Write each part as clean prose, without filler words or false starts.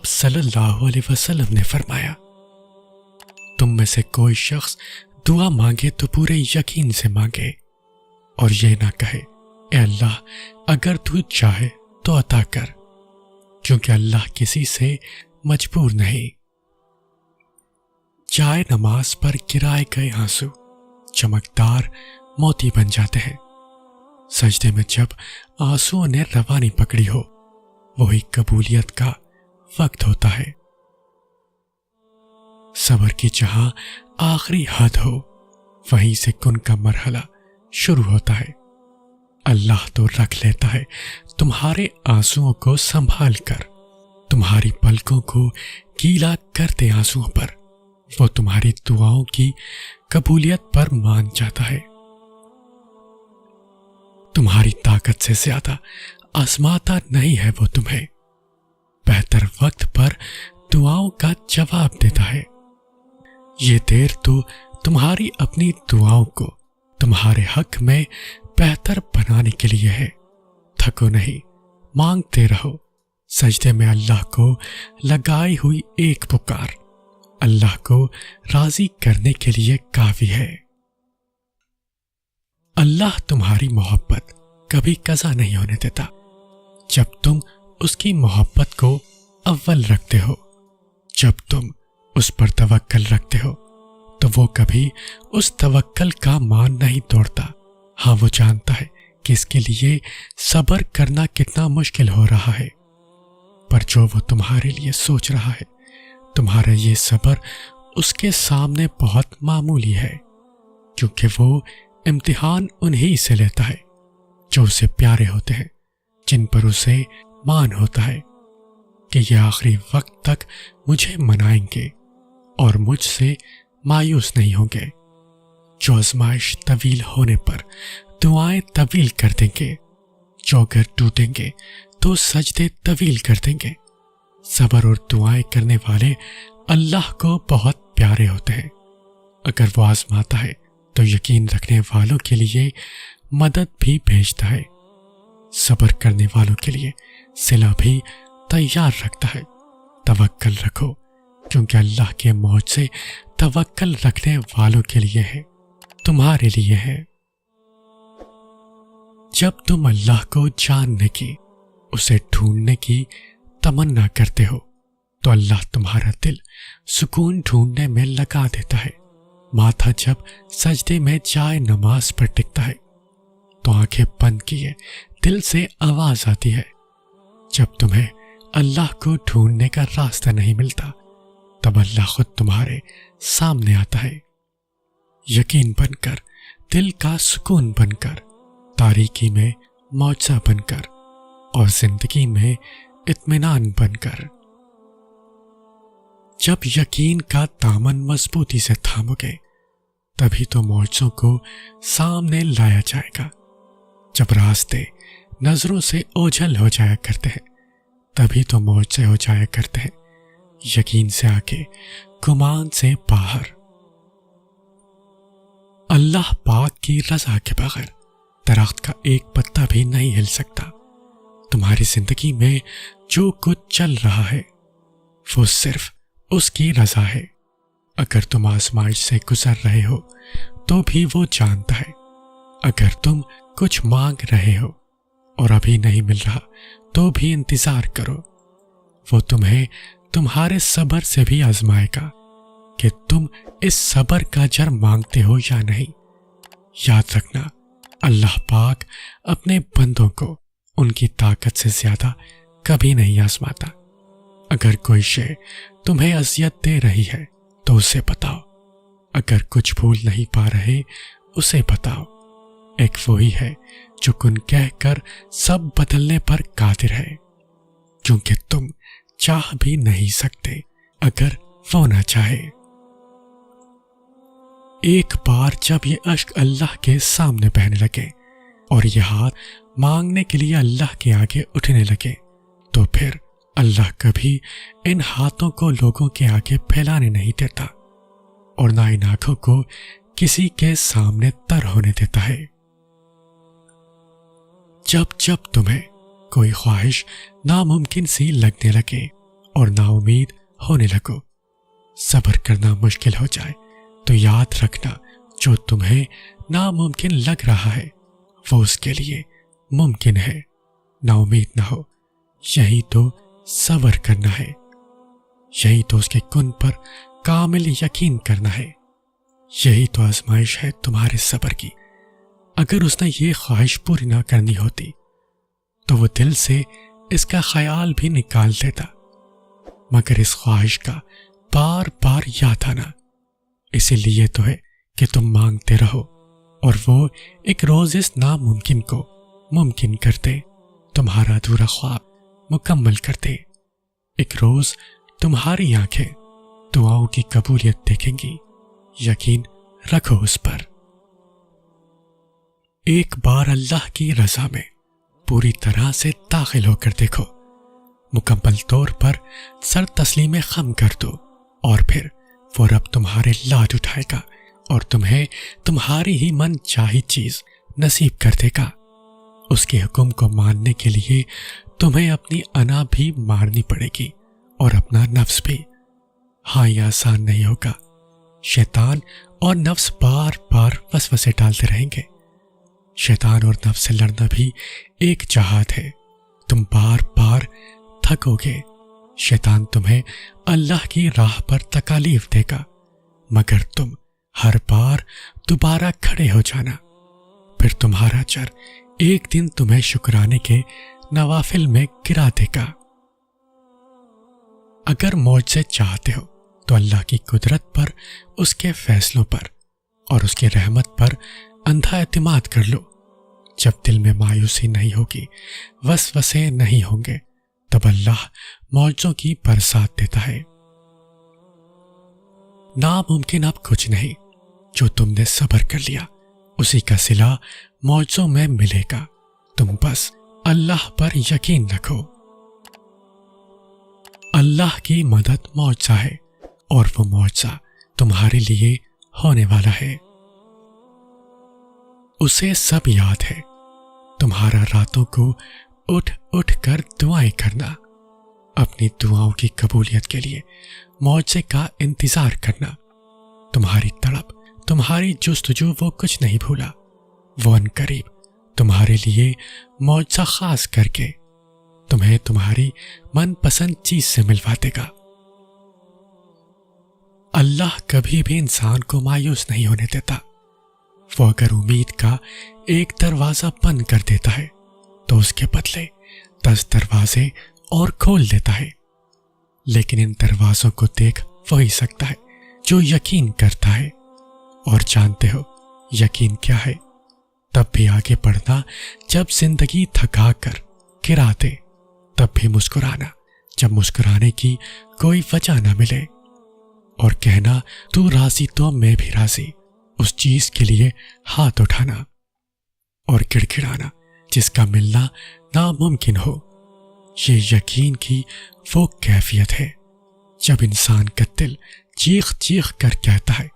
آپ صلی اللہ علیہ وسلم نے فرمایا، تم میں سے کوئی شخص دعا مانگے تو پورے یقین سے مانگے اور یہ نہ کہے اے اللہ اگر تو چاہے تو عطا کر، کیونکہ اللہ کسی سے مجبور نہیں۔ جائے نماز پر گرائے گئے آنسو چمکدار موتی بن جاتے ہیں۔ سجدے میں جب آنسوؤں نے روانی پکڑی ہو، وہی قبولیت کا وقت ہوتا ہے۔ صبر کی جہاں آخری حد ہو، وہیں سے کن کا مرحلہ شروع ہوتا ہے۔ اللہ تو رکھ لیتا ہے تمہارے آنسوؤں کو سنبھال کر، تمہاری پلکوں کو گیلا کرتے آنسوؤں پر وہ تمہاری دعاؤں کی قبولیت پر مان جاتا ہے۔ تمہاری طاقت سے زیادہ آزماتا نہیں ہے وہ تمہیں، بہتر وقت پر دعاؤں کا جواب دیتا ہے۔ یہ دیر تو تمہاری اپنی دعاؤں کو تمہارے حق میں بہتر بنانے کے لیے ہے۔ تھکو نہیں، مانگتے رہو۔ سجدے میں اللہ کو لگائی ہوئی ایک پکار اللہ کو راضی کرنے کے لیے کافی ہے۔ اللہ تمہاری محبت کبھی قضا نہیں ہونے دیتا۔ جب تم اس کی محبت کو اول رکھتے ہو، جب تم اس پر توکل رکھتے ہو، تو وہ کبھی اس توکل کا مان نہیں توڑتا۔ ہاں وہ جانتا ہے کہ اس کے لیے صبر کرنا کتنا مشکل ہو رہا ہے، پر جو وہ تمہارے لیے سوچ رہا ہے، تمہارا یہ صبر اس کے سامنے بہت معمولی ہے، کیونکہ وہ امتحان انہی سے لیتا ہے جو اسے پیارے ہوتے ہیں، جن پر اسے مان ہوتا ہے کہ یہ آخری وقت تک مجھے منائیں گے اور مجھ سے مایوس نہیں ہوں گے۔ جو آزمائش طویل ہونے پر دعائیں طویل کر دیں گے، جو گھر ٹوٹیں گے تو سجدے طویل کر دیں گے۔ صبر اور دعائیں کرنے والے اللہ کو بہت پیارے ہوتے ہیں۔ اگر وہ آزماتا ہے تو یقین رکھنے والوں کے لیے مدد بھی بھیجتا ہے، صبر کرنے والوں کے لیے صلہ بھی تیار رکھتا ہے۔ توکل رکھو، کیونکہ اللہ کے معجزے توکل رکھنے والوں کے لیے ہے، تمہارے لیے ہے۔ جب تم اللہ کو جاننے کی، اسے ڈھونڈنے کی تمنا کرتے ہو، تو اللہ تمہارا دل سکون ڈھونڈنے میں لگا دیتا ہے۔ ماتھا جب سجدے میں جائے نماز پر ٹکتا ہے تو آنکھیں بند کیے دل سے آواز آتی ہے۔ جب تمہیں اللہ کو ڈھونڈنے کا راستہ نہیں ملتا، تب اللہ خود تمہارے سامنے آتا ہے، یقین بن کر، دل کا سکون بن کر، تاریکی میں معجزہ بن کر اور زندگی میں اطمینان بن کر۔ جب یقین کا دامن مضبوطی سے تھامو گے، تبھی تو معجزوں کو سامنے لایا جائے گا۔ جب راستے نظروں سے اوجھل ہو جایا کرتے ہیں، تبھی تو معجزے ہو جایا کرتے ہیں، یقین سے آگے، گمان سے باہر۔ اللہ پاک کی رضا کے بغیر درخت کا ایک پتا بھی نہیں ہل سکتا۔ تمہاری زندگی میں جو کچھ چل رہا ہے، وہ صرف اس کی رضا ہے۔ اگر تم آزمائش سے گزر رہے ہو تو بھی وہ جانتا ہے۔ اگر تم کچھ مانگ رہے ہو اور ابھی نہیں مل رہا تو بھی انتظار کرو، وہ تمہیں تمہارے صبر سے بھی آزمائے گا کہ تم اس صبر کا اجر مانگتے ہو یا نہیں۔ یاد رکھنا، اللہ پاک اپنے بندوں کو ان کی طاقت سے زیادہ کبھی نہیں آزماتا۔ اگر کوئی شے تمہیں اذیت دے رہی ہے تو اسے بتاؤ، اگر کچھ بھول نہیں پا رہے اسے بتاؤ۔ ایک وہی ہے جو کن کہہ کر سب بدلنے پر قادر ہے، کیونکہ تم چاہ بھی نہیں سکتے اگر وہ نہ چاہے۔ ایک بار جب یہ اشک اللہ کے سامنے بہنے لگے اور یہ ہاتھ مانگنے کے لیے اللہ کے آگے اٹھنے لگے، تو پھر اللہ کبھی ان ہاتھوں کو لوگوں کے آگے پھیلانے نہیں دیتا اور نہ ان آنکھوں کو کسی کے سامنے تر ہونے دیتا ہے۔ جب جب تمہیں کوئی خواہش ناممکن سی لگنے لگے اور نا امید ہونے لگو، صبر کرنا مشکل ہو جائے تو یاد رکھنا جو تمہیں ناممکن لگ رہا ہے وہ اس کے لیے ممکن ہے۔ نا امید نہ ہو، یہی تو صبر کرنا ہے، یہی تو اس کے کن پر کامل یقین کرنا ہے، یہی تو آزمائش ہے تمہارے صبر کی۔ اگر اس نے یہ خواہش پوری نہ کرنی ہوتی تو وہ دل سے اس کا خیال بھی نکال دیتا، مگر اس خواہش کا بار بار یاد آنا اسی لیے تو ہے کہ تم مانگتے رہو، اور وہ ایک روز اس ناممکن کو ممکن کرتے، تمہارا ادھورا خواب مکمل کرتے۔ ایک روز تمہاری آنکھیں دعاؤں کی قبولیت دیکھیں گی، یقین رکھو اس پر۔ ایک بار اللہ کی رضا میں پوری طرح سے داخل ہو کر دیکھو، مکمل طور پر سر تسلیم خم کر دو، اور پھر وہ رب تمہارے لاڈ اٹھائے گا اور تمہیں تمہاری ہی من چاہی چیز نصیب کر دے گا۔ اس کے حکم کو ماننے کے لیے تمہیں اپنی انا بھی مارنی پڑے گی اور اپنا نفس بھی۔ ہاں، یہ آسان نہیں ہوگا، شیطان اور نفس بار بار وسوسے ڈالتے رہیں گے۔ شیطان اور نفس سے لڑنا بھی ایک جہاد ہے، تم بار بار تھکو گے، شیطان تمہیں اللہ کی راہ پر تکالیف دے گا، مگر تم ہر بار دوبارہ کھڑے ہو جانا، پھر تمہارا اجر ایک دن تمہیں شکرانے کے نوافل میں گرا دے گا۔ اگر معجزے چاہتے ہو تو اللہ کی قدرت پر، اس کے فیصلوں پر اور اس کی رحمت پر اندھا اعتماد کر لو۔ جب دل میں مایوسی نہیں ہوگی، وسوسے نہیں ہوں گے، تب اللہ معجزوں کی برسات دیتا ہے۔ ناممکن اب کچھ نہیں، جو تم نے صبر کر لیا اسی کا صلہ معجزوں میں ملے گا، تم بس اللہ پر یقین رکھو۔ اللہ کی مدد معجزہ ہے، اور وہ معجزہ تمہارے لیے ہونے والا ہے۔ اسے سب یاد ہے، تمہارا راتوں کو اٹھ اٹھ کر دعائیں کرنا، اپنی دعاؤں کی قبولیت کے لیے معجزے کا انتظار کرنا، تمہاری تڑپ، تمہاری جستجو وہ کچھ نہیں بھولا، وہ عنقریب تمہارے لیے معجزہ خاص کر کے تمہیں تمہاری من پسند چیز سے ملوا دے گا۔ اللہ کبھی بھی انسان کو مایوس نہیں ہونے دیتا، وہ اگر امید کا ایک دروازہ بند کر دیتا ہے تو اس کے بدلے 10 دروازے اور کھول دیتا ہے، لیکن ان دروازوں کو دیکھ وہی سکتا ہے جو یقین کرتا ہے، اور جانتے ہو یقین کیا ہے؟ تب بھی آگے بڑھنا جب زندگی تھکا کر گرا دے، تب بھی مسکرانا جب مسکرانے کی کوئی وجہ نہ ملے، اور کہنا تو راضی تو میں بھی راضی، اس چیز کے لیے ہاتھ اٹھانا، اور گڑگڑانا جس کا ملنا ناممکن ہو۔ یہ یقین کی وہ کیفیت ہے جب انسان کا دل چیخ چیخ کر کہتا ہے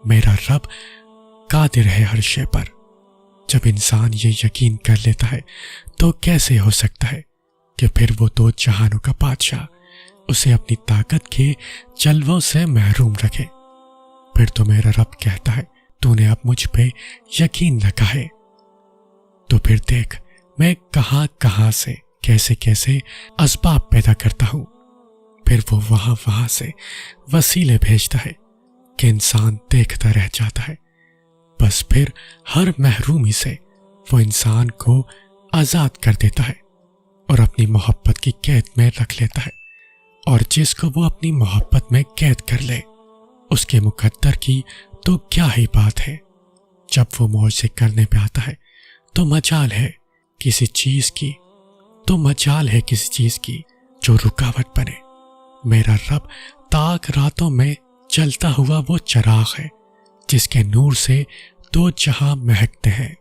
میرا رب قادر ہے ہر شے پر۔ جب انسان یہ یقین کر لیتا ہے تو کیسے ہو سکتا ہے کہ پھر وہ 2 جہانوں کا بادشاہ اسے اپنی طاقت کے جلووں سے محروم رکھے۔ پھر تو میرا رب کہتا ہے تو نے اب مجھ پہ یقین رکھا ہے، تو پھر دیکھ میں کہاں کہاں سے کیسے کیسے اسباب پیدا کرتا ہوں۔ پھر وہ وہاں سے وسیلے بھیجتا ہے کہ انسان دیکھتا رہ جاتا ہے، بس پھر ہر محرومی سے وہ انسان کو آزاد کر دیتا ہے اور اپنی محبت کی قید میں رکھ لیتا ہے، اور جس کو وہ اپنی محبت میں قید کر لے اس کے مقدر کی تو کیا ہی بات ہے۔ جب وہ معجزے کرنے پہ آتا ہے تو مجال ہے کسی چیز کی جو رکاوٹ بنے۔ میرا رب تاک راتوں میں چلتا ہوا وہ چراغ ہے جس کے نور سے 2 جہاں مہکتے ہیں۔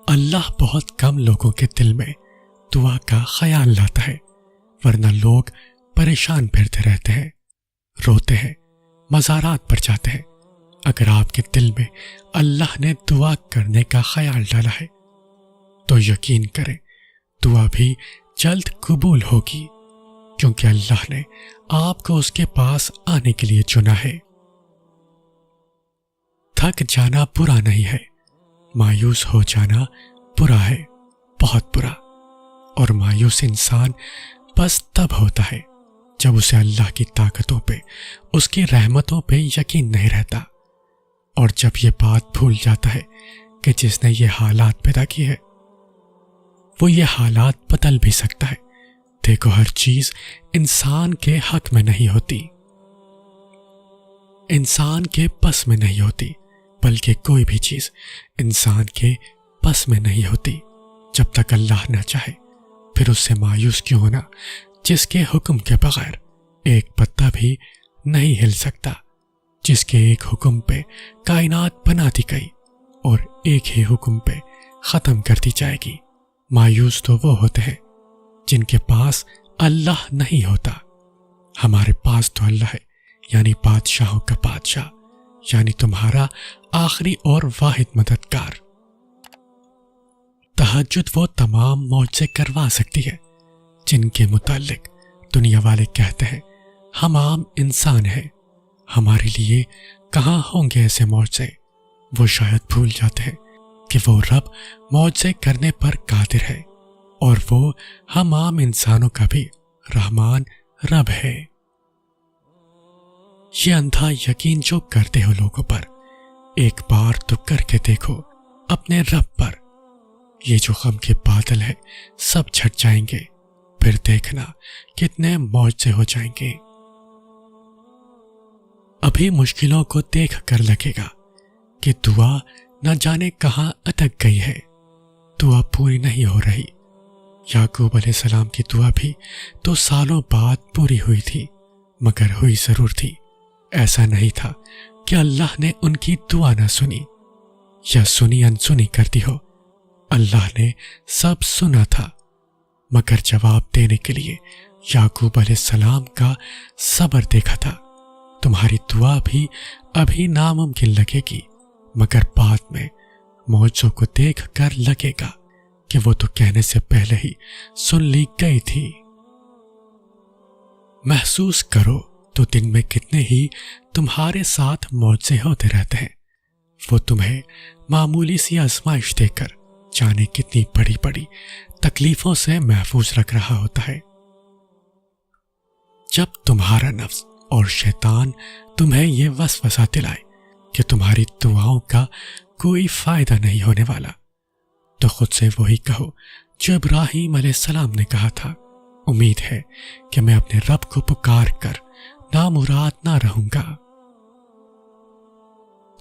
اللہ بہت کم لوگوں کے دل میں دعا کا خیال لاتا ہے، ورنہ لوگ پریشان پھرتے رہتے ہیں، روتے ہیں، مزارات پر جاتے ہیں۔ اگر آپ کے دل میں اللہ نے دعا کرنے کا خیال ڈالا ہے تو یقین کریں دعا بھی جلد قبول ہوگی، کیونکہ اللہ نے آپ کو اس کے پاس آنے کے لیے چنا ہے۔ تھک جانا برا نہیں ہے، مایوس ہو جانا برا ہے، بہت برا۔ اور مایوس انسان بس تب ہوتا ہے جب اسے اللہ کی طاقتوں پہ، اس کی رحمتوں پہ یقین نہیں رہتا، اور جب یہ بات بھول جاتا ہے کہ جس نے یہ حالات پیدا کی ہے وہ یہ حالات بدل بھی سکتا ہے۔ دیکھو، ہر چیز انسان کے حق میں نہیں ہوتی، انسان کے بس میں نہیں ہوتی، بلکہ کوئی بھی چیز انسان کے بس میں نہیں ہوتی جب تک اللہ نہ چاہے۔ پھر اس سے مایوس کیوں ہونا جس کے حکم کے بغیر ایک پتا بھی نہیں ہل سکتا، جس کے ایک حکم پہ کائنات بنا دی گئی اور ایک ہی حکم پہ ختم کر دی جائے گی۔ مایوس تو وہ ہوتے ہیں جن کے پاس اللہ نہیں ہوتا۔ ہمارے پاس تو اللہ ہے، یعنی بادشاہوں کا بادشاہ، یعنی تمہارا آخری اور واحد مددگار۔ تہجد وہ تمام معجزے کروا سکتی ہے جن کے متعلق دنیا والے کہتے ہیں ہم عام انسان ہیں، ہمارے لیے کہاں ہوں گے ایسے معجزے۔ وہ شاید بھول جاتے ہیں کہ وہ رب معجزے کرنے پر قادر ہے، اور وہ ہم عام انسانوں کا بھی رحمان رب ہے۔ یہ اندھا یقین جو کرتے ہو لوگوں پر، ایک بار تو کر کے دیکھو اپنے رب پر۔ یہ جو غم کے بادل ہیں سب چھٹ جائیں گے، پھر دیکھنا کتنے معجزے ہو جائیں گے۔ ابھی مشکلوں کو دیکھ کر لگے گا کہ دعا نہ جانے کہاں اٹک گئی ہے، دعا پوری نہیں ہو رہی۔ یعقوب علیہ السلام کی دعا بھی تو سالوں بعد پوری ہوئی تھی، مگر ہوئی ضرور تھی۔ ایسا نہیں تھا کہ اللہ نے ان کی دعا نہ سنی یا سنی انسنی کر دی ہو، اللہ نے سب سنا تھا، مگر جواب دینے کے لیے یعقوب علیہ السلام کا صبر دیکھا تھا۔ تمہاری دعا بھی ابھی ناممکن لگے گی، مگر بعد میں معجزوں کو دیکھ کر لگے گا کہ وہ تو کہنے سے پہلے ہی سن لی گئی تھی۔ محسوس کرو تو دن میں کتنے ہی تمہارے ساتھ معجزے ہوتے رہتے ہیں۔ وہ تمہیں معمولی سی آزمائش دے کر جانے کتنی بڑی بڑی تکلیفوں سے محفوظ رکھ رہا ہوتا ہے۔ جب تمہارا نفس اور شیطان تمہیں یہ وسوسہ دلائے کہ تمہاری دعاؤں کا کوئی فائدہ نہیں ہونے والا، تو خود سے وہی کہو جو ابراہیم علیہ السلام نے کہا تھا، امید ہے کہ میں اپنے رب کو پکار کر نامراد نہ رہوں گا۔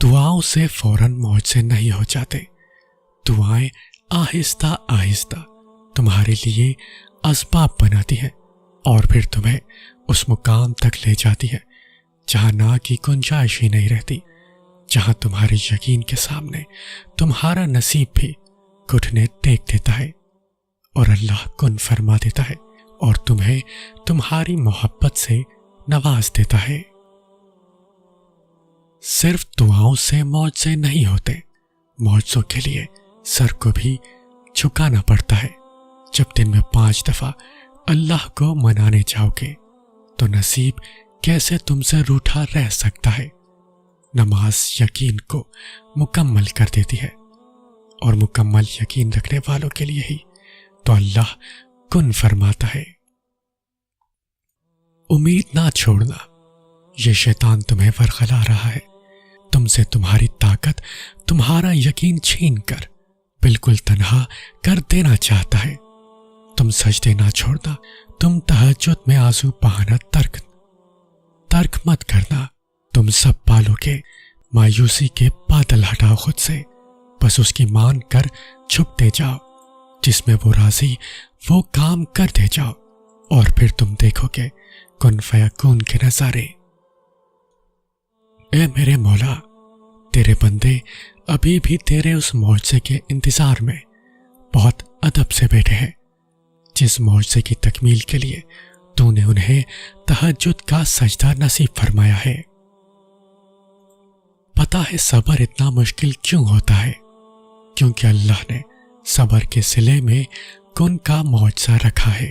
دعاؤں سے فوراً معجزے نہیں ہو جاتے، دعائیں آہستہ آہستہ تمہارے لیے اسباب بناتی ہیں، اور پھر تمہیں اس مقام تک لے جاتی ہے جہاں نہ کی گنجائش ہی نہیں رہتی، جہاں تمہارے یقین کے سامنے تمہارا نصیب بھی گھٹنے ٹیک دیتا ہے، اور اللہ کن فرما دیتا ہے اور تمہیں تمہاری محبت سے نواز دیتا ہے۔ صرف دعاؤں سے معجزے نہیں ہوتے، معجزوں کے لیے سر کو بھی جھکانا پڑتا ہے۔ جب دن میں 5 دفعہ اللہ کو منانے جاؤ گے تو نصیب کیسے تم سے روٹھا رہ سکتا ہے۔ نماز یقین کو مکمل کر دیتی ہے، اور مکمل یقین رکھنے والوں کے لیے ہی تو اللہ کن فرماتا ہے۔ امید نہ چھوڑنا، یہ شیطان تمہیں ورغلا رہا ہے، تم سے تمہاری طاقت، تمہارا یقین چھین کر بالکل تنہا کر دینا چاہتا ہے۔ تم سجدے نہ چھوڑنا، تم تہجد میں آنسو بہانا ترک مت کرنا، تم سب پالو کے مایوسی کے بادل ہٹاؤ خود سے، بس اس کی مان کر جھکتے جاؤ، جس میں وہ راضی وہ کام کرتے جاؤ، اور پھر تم دیکھو گے کن فیکون کے نظارے۔ اے میرے مولا، تیرے بندے ابھی بھی تیرے اس معجزے کے انتظار میں بہت ادب سے بیٹھے ہیں، جس معجزے کی تکمیل کے لیے تو نے انہیں تہجد کا سجدہ نصیب فرمایا ہے۔ پتہ ہے صبر اتنا مشکل کیوں ہوتا ہے؟ کیونکہ اللہ نے صبر کے صلے میں کن کا معجزہ رکھا ہے۔